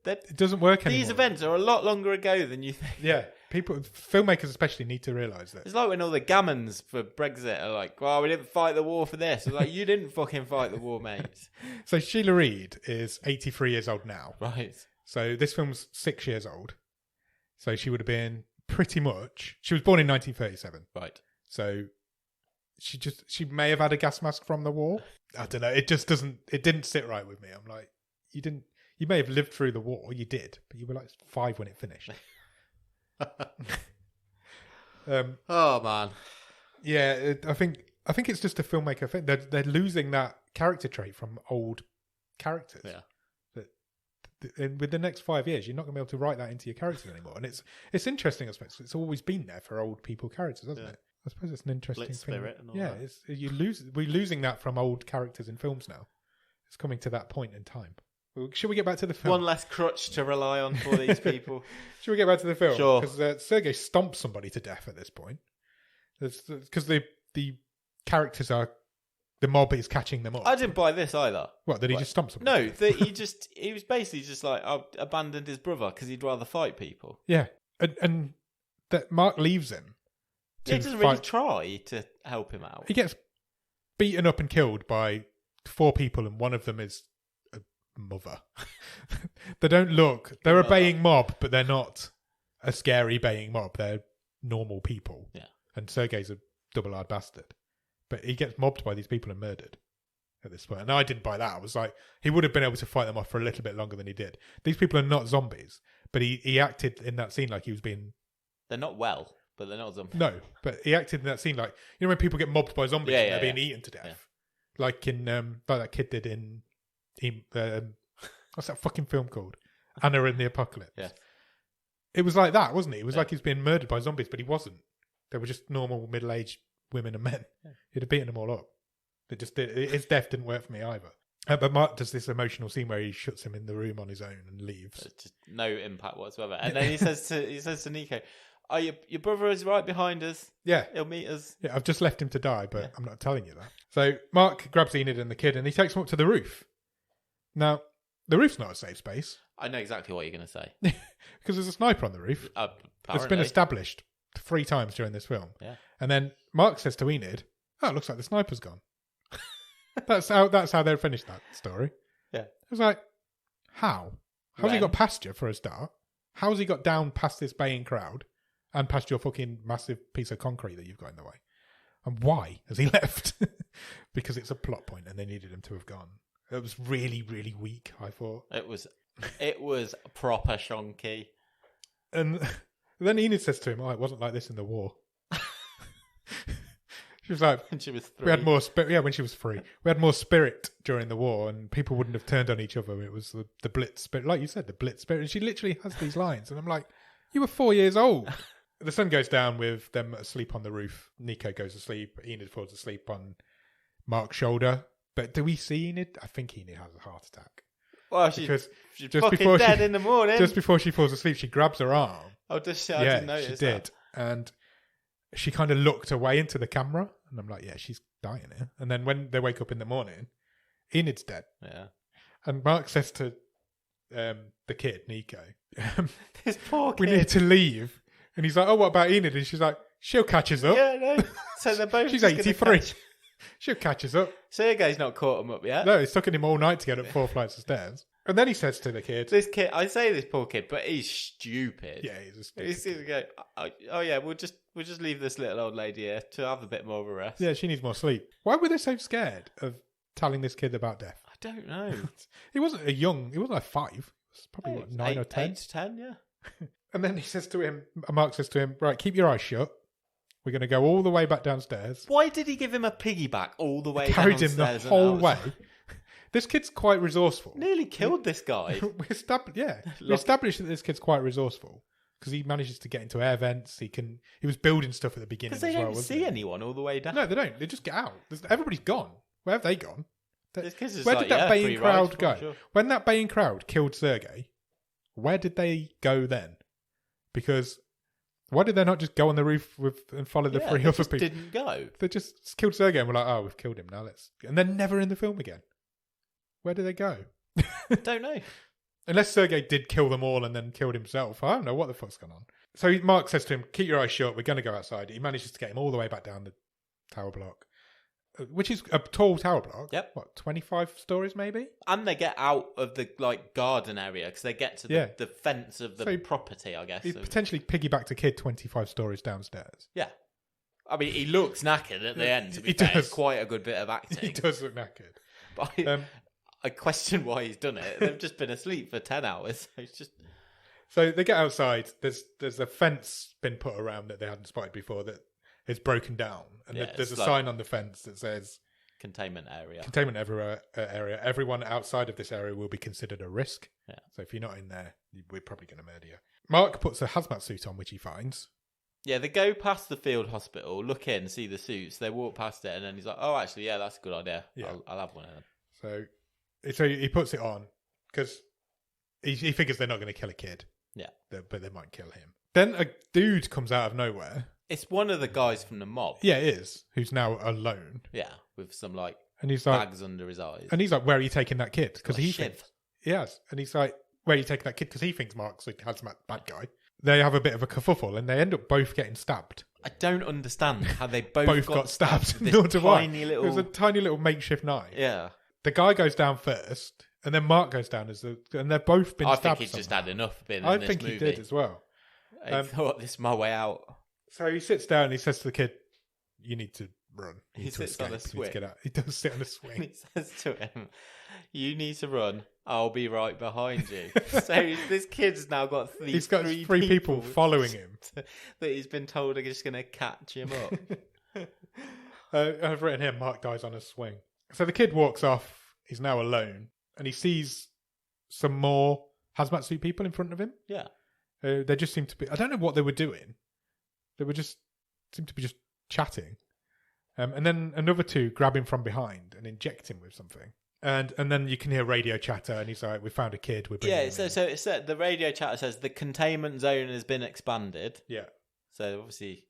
It doesn't work anymore. These events are a lot longer ago than you think. Yeah, filmmakers especially need to realise that. It's like when all the gammons for Brexit are like, well, we didn't fight the war for this. It's like, you didn't fucking fight the war, mate. So Sheila Reid is 83 years old now. Right. So this film's 6 years old. So she would have been pretty much... She was born in 1937. Right. So she may have had a gas mask from the war. I don't know. It just doesn't... It didn't sit right with me. I'm like, You may have lived through the war. You did. But you were like 5 when it finished. Oh man, yeah. I think it's just a filmmaker thing. They're losing that character trait from old characters. Yeah, with the next 5 years, you're not going to be able to write that into your characters anymore. And it's interesting, I suppose. It's always been there for old people characters, hasn't it? I suppose it's an interesting Blitz thing. spirit and all that. We're losing that from old characters in films now. It's coming to that point in time. Should we get back to the film? One less crutch to rely on for these people. Should we get back to the film? Sure. Because Sergei stomps somebody to death at this point. Because the characters are... The mob is catching them up. I didn't buy this either. What, did he just stomp somebody? No, he was basically just like abandoned his brother because he'd rather fight people. Yeah. And that Mark leaves him. He doesn't really try to help him out. He gets beaten up and killed by 4 people, and one of them is a mother. They don't look... They're a baying mob, but they're not a scary baying mob. They're normal people. Yeah. And Sergei's a double-hard bastard. But he gets mobbed by these people and murdered at this point. And I didn't buy that. I was like, he would have been able to fight them off for a little bit longer than he did. These people are not zombies, but he acted in that scene like he was being... They're not well, but they're not zombies. No, but he acted in that scene like... You know when people get mobbed by zombies and they're being eaten to death? Yeah. Like in... like that kid did in... what's that fucking film called? Anna and the Apocalypse. Yeah. It was like that, wasn't it? It was like he was being murdered by zombies, but he wasn't. They were just normal middle-aged women and men. Yeah. He'd have beaten them all up. His death didn't work for me either. But Mark does this emotional scene where he shuts him in the room on his own and leaves. Just no impact whatsoever. And then he says to Nico, "Oh, your brother is right behind us. Yeah, he'll meet us. Yeah, I've just left him to die, but I'm not telling you that." So Mark grabs Enid and the kid and he takes them up to the roof. Now, the roof's not a safe space. I know exactly what you're going to say. Because there's a sniper on the roof. It's been established 3 times during this film. Yeah. And then Mark says to Enid, "Oh, it looks like the sniper's gone." That's how they finished that story. Yeah. I was like, how? How's he got past you for a start? How's he got down past this baying crowd and past your fucking massive piece of concrete that you've got in the way? And why has he left? Because it's a plot point and they needed him to have gone. It was really, really weak, I thought. It was proper shonky. And then Enid says to him, "Oh, it wasn't like this in the war." She was like, when she was 3. We had more spirit. Yeah, when she was 3. We had more spirit during the war and people wouldn't have turned on each other. It was the Blitz spirit. Like you said, the Blitz spirit. And she literally has these lines. And I'm like, you were 4 years old. The sun goes down with them asleep on the roof. Nico goes to sleep. Enid falls asleep on Mark's shoulder. But do we see Enid? I think Enid has a heart attack. Well, she's fucking dead in the morning. Just before she falls asleep, she grabs her arm. Oh, does she? I didn't notice she did. That. And she kind of looked away into the camera. And I'm like, yeah, she's dying here. And then when they wake up in the morning, Enid's dead. Yeah. And Mark says to the kid, Nico, this poor kid. "We need to leave." And he's like, "Oh, what about Enid?" And she's like, "She'll catch us up." Yeah, no. So they're both She's 83. She'll catch us up. Sergei's not caught him up yet. No, it's taken him all night to get up 4 flights of stairs. And then he says to the kid... This kid, I say this poor kid, but he's stupid. Yeah, he's a stupid He's going to go, "Oh yeah, we'll just leave this little old lady here to have a bit more of a rest." Yeah, she needs more sleep. Why were they so scared of telling this kid about death? I don't know. He wasn't like 5. He was probably 9 or 10. 8 to 10, yeah. And then he says to him, Mark says to him, "Right, keep your eyes shut. We're going to go all the way back downstairs." Why did he give him a piggyback all the way carried downstairs? Him the whole way. This kid's quite resourceful. Nearly killed this guy. We established that this kid's quite resourceful because he manages to get into air vents. He was building stuff at the beginning. Because they don't see anyone all the way down. No, they don't. They just get out. Everybody's gone. Where have they gone? Where did that baying crowd go? Sure. When that baying crowd killed Sergei, where did they go then? Because why did they not just go on the roof and follow the 3 other people? Didn't go. They just killed Sergei and were like, "Oh, we've killed him now. And they're never in the film again. Where do they go? Don't know. Unless Sergei did kill them all and then killed himself. I don't know what the fuck's going on. So Mark says to him, "Keep your eyes shut. We're going to go outside." He manages to get him all the way back down the tower block, which is a tall tower block. Yep. What, 25 stories maybe? And they get out of the garden area because they get to the fence of the property, I guess. He potentially piggybacked a kid 25 stories downstairs. Yeah. I mean, he looks knackered at the end, to be fair. It's quite a good bit of acting. He does look knackered. But I question why he's done it. They've just been asleep for 10 hours. It's just... So they get outside. There's a fence been put around that they hadn't spotted before that is broken down. And there's a sign on the fence that says... containment area. Area. Everyone outside of this area will be considered a risk. Yeah. So if you're not in there, we're probably going to murder you. Mark puts a hazmat suit on, which he finds. Yeah, they go past the field hospital, look in, see the suits. They walk past it, and then he's like, "Oh, actually, yeah, that's a good idea. Yeah. I'll have one of them." So he puts it on because he figures they're not going to kill a kid. Yeah, but they might kill him. Then a dude comes out of nowhere. It's one of the guys from the mob. Yeah, it is. Who's now alone. Yeah, with some and he's like, bags under his eyes. And he's like, "Where are you taking that kid?" Because he shiv. thinks, yes. And he's like, "Where are you taking that kid?" Because he thinks Mark's a hazmat bad guy. They have a bit of a kerfuffle, and they end up both getting stabbed. I don't understand how they both got stabbed. This Nor do I. little... It was a tiny little makeshift knife. Yeah. The guy goes down first, and then Mark goes down and they've both been stabbed. I think he's just had enough being in this movie. I think he did as well. I thought, this is my way out. So he sits down and he says to the kid, "You need to run. He sits on a swing. Get out." He does sit on a swing. He says to him, "You need to run. I'll be right behind you." So this kid's now got He's got three people following him that he's been told are just going to catch him up. I've written here, Mark dies on a swing. So the kid walks off. He's now alone, and he sees some more hazmat suit people in front of him. Yeah. They just seem to be... I don't know what they were doing. They were just... seemed to be just chatting. And then another two grab him from behind and inject him with something. And then you can hear radio chatter, and he's like, "We found a kid. We're bringing him in." So it's the radio chatter says the containment zone has been expanded. Yeah. So obviously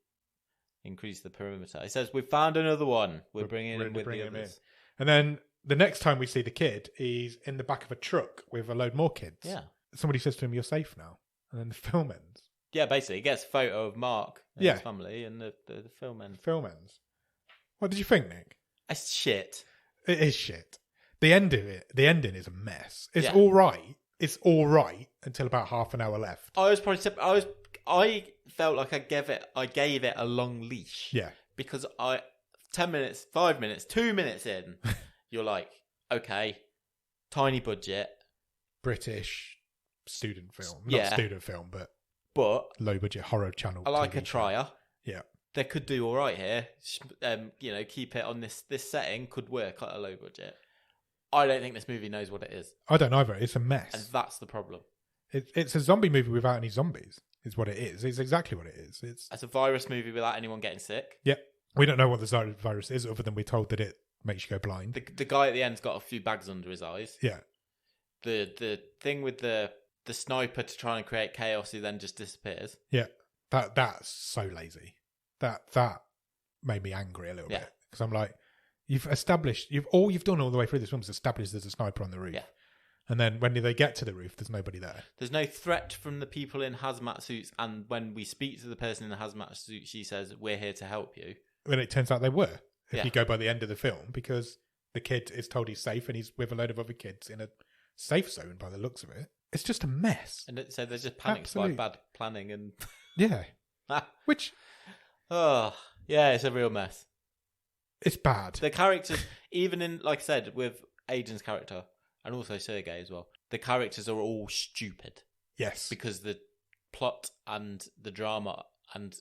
increase the perimeter. It says, "We found another one. We're bringing him with the others." And then the next time we see the kid, he's in the back of a truck with a load more kids. Yeah. Somebody says to him, "You're safe now." And then the film ends. Yeah, basically, he gets a photo of Mark and his family, and the film ends. What did you think, Nick? It's shit. It is shit. The ending is a mess. It's all right. It's all right until about half an hour left. I felt like I gave it a long leash. Yeah. Because 10 minutes, 5 minutes, 2 minutes in, you're like, okay, tiny budget. British student film. Not student film, but low budget horror channel. I like TV a trier. Yeah. They could do all right here. Keep it on this setting could work at a low budget. I don't think this movie knows what it is. I don't either. It's a mess. And that's the problem. It's a zombie movie without any zombies, is what it is. It's exactly what it is. It's a virus movie without anyone getting sick. Yeah. We don't know what the virus is, other than we're told that it makes you go blind. The guy at the end's got a few bags under his eyes. Yeah. The thing with the sniper to try and create chaos, who then just disappears. Yeah. That's so lazy. That made me angry a little bit. Because I'm like, you've done all the way through this film is establish there's a sniper on the roof. Yeah. And then when they get to the roof, there's nobody there. There's no threat from the people in hazmat suits. And when we speak to the person in the hazmat suit, she says, "We're here to help you." And it turns out they were, if you go by the end of the film, because the kid is told he's safe and he's with a load of other kids in a safe zone by the looks of it. It's just a mess. And so they're just panicked by bad planning and... Yeah. Which... Oh, yeah, it's a real mess. It's bad. The characters, even in, like I said, with Aiden's character, and also Sergei as well, the characters are all stupid. Yes. Because the plot and the drama and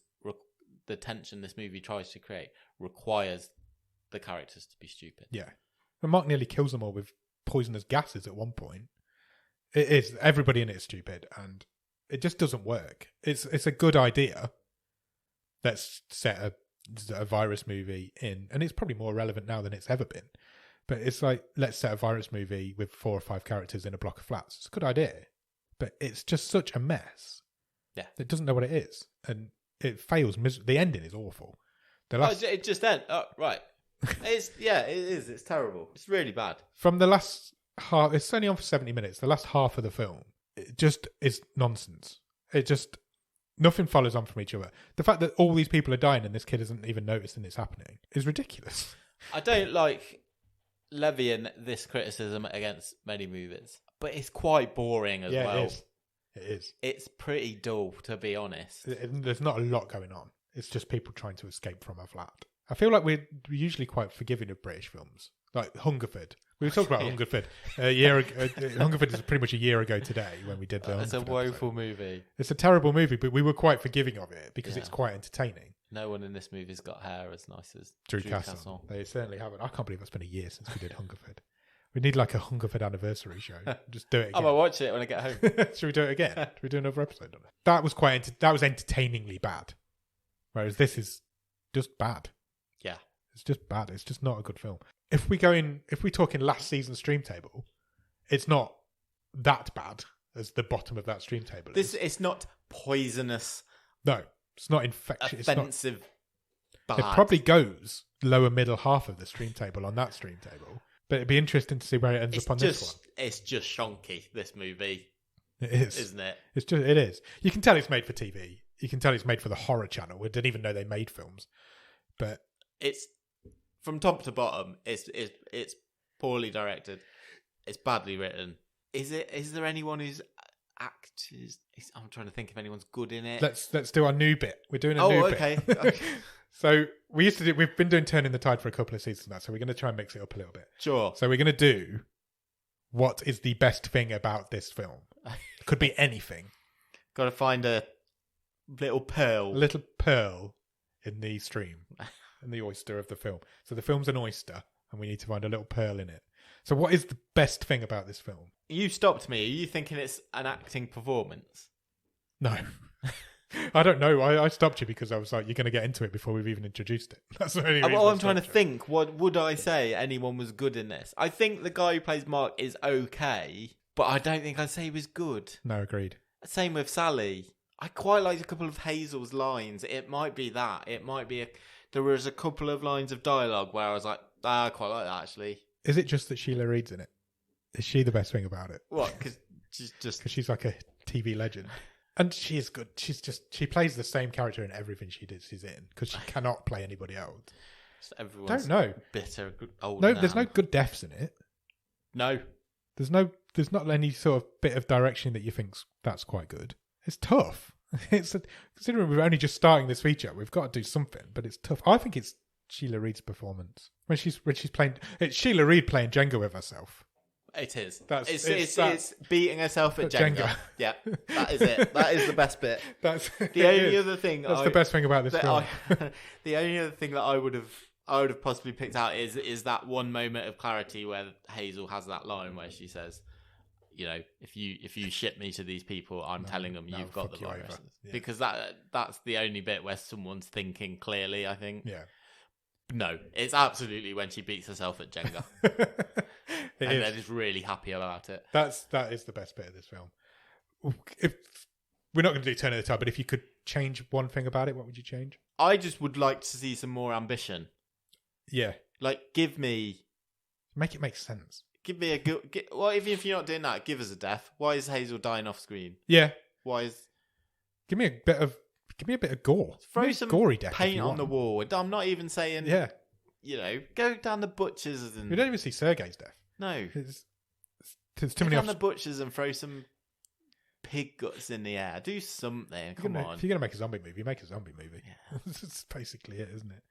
the tension this movie tries to create requires the characters to be stupid. Yeah. And Mark nearly kills them all with poisonous gases at one point. It is. Everybody in it is stupid, and it just doesn't work. It's a good idea. Let's set a virus movie in, and it's probably more relevant now than it's ever been. But it's like, let's set a virus movie with 4 or 5 characters in a block of flats. It's a good idea, but it's just such a mess. Yeah. It doesn't know what it is, and it fails. The ending is awful. It just ends. Oh, right. It is. It's terrible. It's really bad. From the last half, it's only on for 70 minutes. The last half of the film, it just is nonsense. Nothing follows on from each other. The fact that all these people are dying and this kid isn't even noticing it's happening is ridiculous. I don't like levying this criticism against many movies, but it's quite boring as well. It is. It's pretty dull, to be honest. There's not a lot going on. It's just people trying to escape from a flat. I feel like we're usually quite forgiving of British films, like Hungerford. We were talking about Hungerford a year ago. Hungerford is pretty much a year ago today when we did the. It's a woeful movie. It's a terrible movie, but we were quite forgiving of it because it's quite entertaining. No one in this movie's got hair as nice as Drew Castle. They certainly haven't. I can't believe it's been a year since we did Hungerford. We need like a Hungerford anniversary show. Just do it again. I'm going to watch it when I get home. Should we do it again? Should we do another episode on it? That was that was entertainingly bad. Whereas this is just bad. Yeah. It's just bad. It's just not a good film. If we talk in last season's stream table, it's not that bad as the bottom of that stream table is. It's not poisonous. No, it's not infectious. Offensive. Bad. It probably goes lower middle half of the stream table on that stream table. But it'd be interesting to see where it ends up on this one. It's just shonky, this movie. It is. Isn't it? It is. You can tell it's made for TV. You can tell it's made for the horror channel. We didn't even know they made films. But it's from top to bottom, it's poorly directed. It's badly written. Is there anyone who's actors? I'm trying to think if anyone's good in it. Let's do our new bit. We're doing a new bit. Okay. So we've been doing Turning the Tide for a couple of seasons now, so we're going to try and mix it up a little bit. Sure. So we're going to do what is the best thing about this film. It could be anything. Got to find a little pearl. A little pearl in the stream, in the oyster of the film. So the film's an oyster, and we need to find a little pearl in it. So what is the best thing about this film? You stopped me. Are you thinking it's an acting performance? No. I don't know. I stopped you because I was like, you're going to get into it before we've even introduced it. That's the only reason. Well, I'm trying to think. What would I say anyone was good in this? I think the guy who plays Mark is okay, but I don't think I'd say he was good. No, agreed. Same with Sally. I quite liked a couple of Hazel's lines. It might be that. It might be there was a couple of lines of dialogue where I was like, I quite like that actually. Is it just that Sheila Reid's in it? Is she the best thing about it? What? Because she's like a TV legend. And she is good. She plays the same character in everything she's in because she cannot play anybody else. Everyone's don't know. Bitter old. No, there's no good deaths in it. No. There's not any sort of bit of direction that you think's that's quite good. It's tough. Considering we're only just starting this feature, we've got to do something, but it's tough. I think it's Sheila Reid's performance when she's playing. It's Sheila Reid playing Jenga with herself. It is. It's beating herself at Jenga. Yeah, that is it. That is the best bit. That's the only other thing. That's the best thing about this film. The only other thing that I would have possibly picked out is that one moment of clarity where Hazel has that line where she says, you know, if you ship me to these people, I'm telling them you've got the virus. Yeah. Because that's the only bit where someone's thinking clearly, I think. Yeah. No, it's absolutely when she beats herself at Jenga. They're just really happy about it. That is the best bit of this film. If we're not going to do Turn of the Tide, but if you could change one thing about it, what would you change? I just would like to see some more ambition. Yeah. Like, make it make sense. Give me a good... Well, even if you're not doing that, give us a death. Why is Hazel dying off screen? Yeah. Why is... Give me a bit of gore. Throw some gory death paint on the wall. I'm not even saying... Yeah. You know, go down the butchers and... We don't even see Sergei's death. No. There's too many... Go down the butchers and throw some pig guts in the air. Do something. Come on. If you're going to make a zombie movie, make a zombie movie. Yeah. That's basically it, isn't it?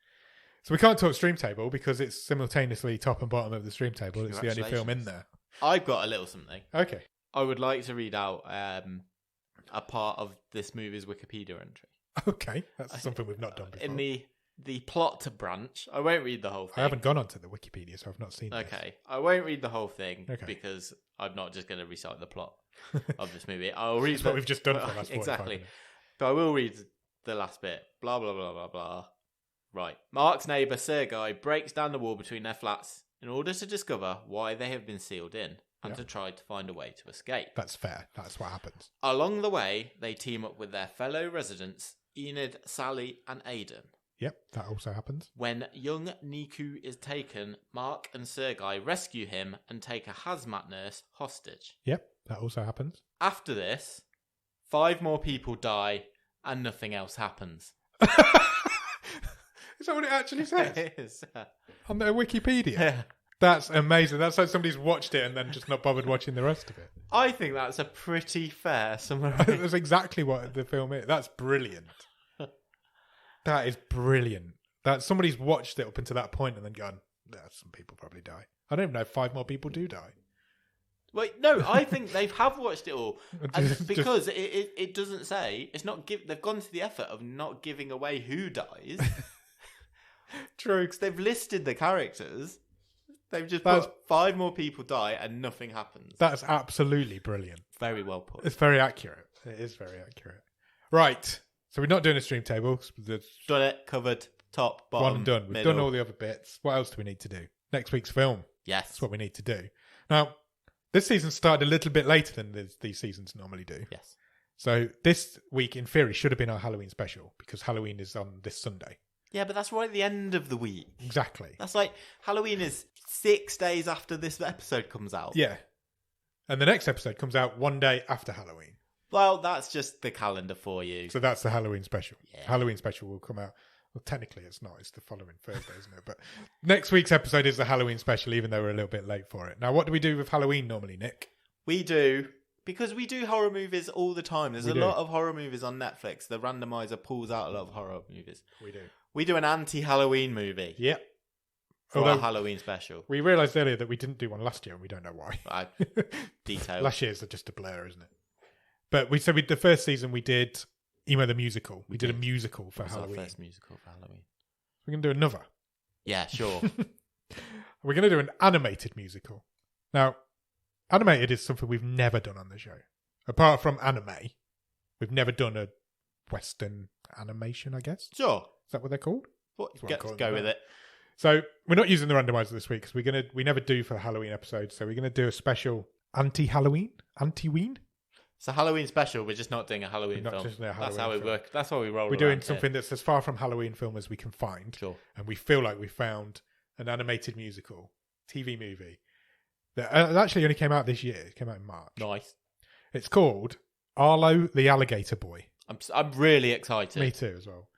So we can't talk stream table because it's simultaneously top and bottom of the stream table. It's the only film in there. I've got a little something. Okay. I would like to read out a part of this movie's Wikipedia entry. Okay. That's something we've not done before. In the plot branch, I won't read the whole thing. I haven't gone onto the Wikipedia, so I've not seen this. Okay. I won't read the whole thing because I'm not just going to recite the plot of this movie. I'll read That's what we've just done for the last 45 exactly. minutes. But I will read the last bit. Blah, blah, blah, blah, blah. Right. Mark's neighbour, Sergei, breaks down the wall between their flats in order to discover why they have been sealed in and to try to find a way to escape. That's fair. That's what happens. Along the way, they team up with their fellow residents, Enid, Sally and Aidan. Yep, that also happens. When young Niku is taken, Mark and Sergei rescue him and take a hazmat nurse hostage. Yep, that also happens. After this, 5 more people die and nothing else happens. Is that what it actually says? It is. On their Wikipedia? Yeah. That's amazing. That's like somebody's watched it and then just not bothered watching the rest of it. I think that's a pretty fair summary. That's exactly what the film is. That's brilliant. That is brilliant. That somebody's watched it up until that point and then gone, some people probably die. I don't even know if 5 more people do die. Wait, no, I think they have watched it all. And because it doesn't say, it's not they've gone to the effort of not giving away who dies. True. Because they've listed the characters. They've just put 5 more people die and nothing happens. That's absolutely brilliant. Very well put. It's very accurate. It is very accurate. Right. So we're not doing a stream table. Done it. Covered. Top, bottom, one and done. We've middle. done all the other bits. What else do we need to do? Next week's film. Yes. That's what we need to do. Now, this season started a little bit later than these seasons normally do. Yes. So this week, in theory, should have been our Halloween special because Halloween is on this Sunday. Yeah, but that's right at the end of the week. Exactly. That's like Halloween is 6 days after this episode comes out. Yeah. And the next episode comes out one day after Halloween. Well, that's just the calendar for you. So that's the Halloween special. Yeah. Halloween special will come out. Well, technically it's not. It's the following Thursday, isn't it? But next week's episode is the Halloween special, even though we're a little bit late for it. Now, what do we do with Halloween normally, Nick? We do, because we do horror movies all the time. There's a lot of horror movies on Netflix. The randomizer pulls out a lot of horror movies. We do. We do an anti-Halloween movie. Yep. For our Halloween special. We realised earlier that we didn't do one last year, and we don't know why. Details. Last year's just a blur, isn't it? But the first season we did Emo the Musical. We did a musical for Halloween. Our first musical for Halloween. We're going to do another. Yeah, sure. We're going to do an animated musical. Now, animated is something we've never done on the show. Apart from anime, we've never done a Western animation, I guess. Sure. Is that what they're called? Let's go with it. So we're not using the randomizer this week because we never do for the Halloween episode. So we're going to do a special anti-Halloween. It's a Halloween special. We're just not doing a Halloween film. That's how we work. That's how we roll. We're doing something that's as far from Halloween film as we can find. Sure. And we feel like we found an animated musical TV movie that actually only came out this year. It came out in March. Nice. It's called Arlo the Alligator Boy. I'm really excited. Me too, as well.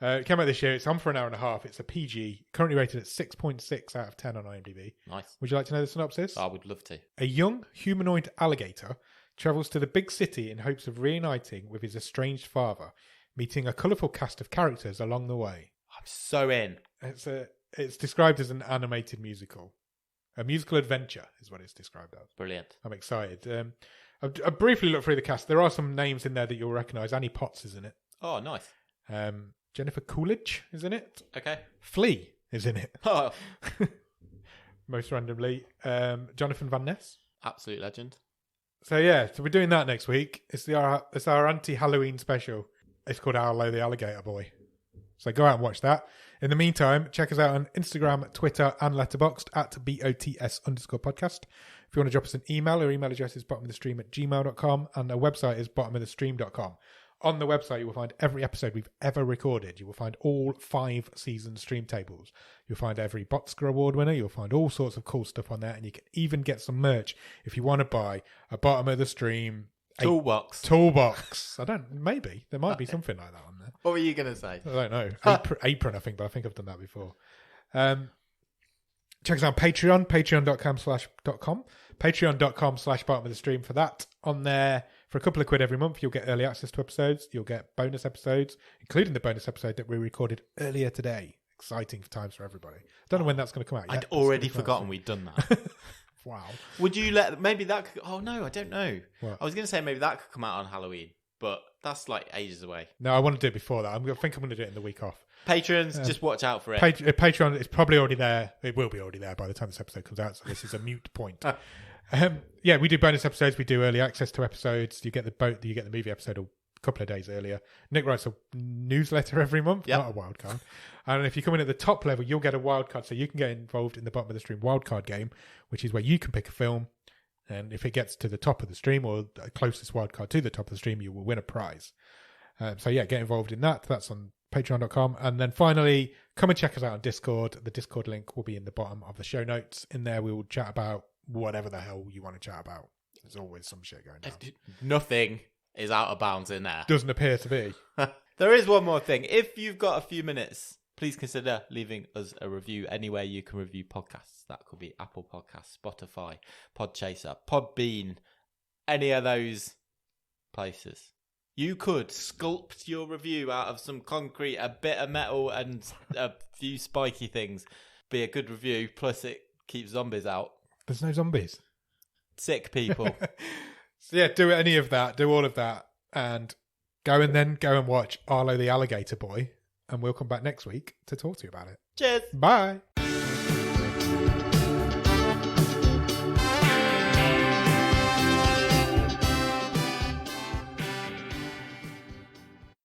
It came out this year. It's on for an hour and a half. It's a PG, currently rated at 6.6 out of 10 on IMDb. Nice. Would you like to know the synopsis? I would love to. A young humanoid alligator travels to the big city in hopes of reuniting with his estranged father, meeting a colourful cast of characters along the way. I'm so in. It's described as an animated musical. A musical adventure is what it's described as. Brilliant. I'm excited. I briefly looked through the cast. There are some names in there that you'll recognise. Annie Potts is in it. Oh, nice. Jennifer Coolidge is in it. Okay. Flea is in it. Oh. Most randomly. Jonathan Van Ness. Absolute legend. So we're doing that next week. It's our anti-Halloween special. It's called Arlo the Alligator Boy. So go out and watch that. In the meantime, check us out on Instagram, Twitter, and Letterboxd at BOTS_podcast. If you want to drop us an email, our email address is bottomofthestream@gmail.com, and our website is bottomofthestream.com. On the website, you will find every episode we've ever recorded. You will find all 5 season stream tables. You'll find every Botsker Award winner. You'll find all sorts of cool stuff on there, and you can even get some merch if you want to buy a Bottom of the Stream toolbox. Maybe there might be something like that on there. What were you going to say? I don't know. Apron, I think, but I think I've done that before. Check us out on Patreon, patreon.com/bottom of the stream for that. On there, for a couple of quid every month, you'll get early access to episodes. You'll get bonus episodes, including the bonus episode that we recorded earlier today. Exciting times for everybody. I don't know when that's going to come out yet. I'd already forgotten we'd done that. Wow. Would you maybe that could, oh no, I don't know. What? I was going to say maybe that could come out on Halloween, but that's like ages away. No, I want to do it before that. I think I'm going to do it in the week off. Patrons, just watch out for it. Patreon is probably already there. It will be already there by the time this episode comes out, so this is a mute point. We do bonus episodes. We do early access to episodes. You get the movie episode a couple of days earlier. Nick writes a newsletter every month, not a wild card. And if you come in at the top level, you'll get a wild card, so you can get involved in the Bottom of the Stream wildcard game, which is where you can pick a film, and if it gets to the top of the stream or the closest wildcard to the top of the stream, you will win a prize. Get involved in that. That's on patreon.com. And then finally, come and check us out on Discord. The Discord link will be in the bottom of the show notes. In there, we will chat about whatever the hell you want to chat about. There's always some shit going on. Nothing is out of bounds in there. Doesn't appear to be. There is one more thing. If you've got a few minutes, please consider leaving us a review anywhere you can review podcasts. That could be Apple Podcasts, Spotify, Podchaser, Podbean, any of those places. You could sculpt your review out of some concrete, a bit of metal, and a few spiky things. Be a good review, plus it keeps zombies out. There's no zombies. sick people. So yeah, do any of that, do all of that, and go and watch Arlo the Alligator Boy, and we'll come back next week to talk to you about it. Cheers. Bye.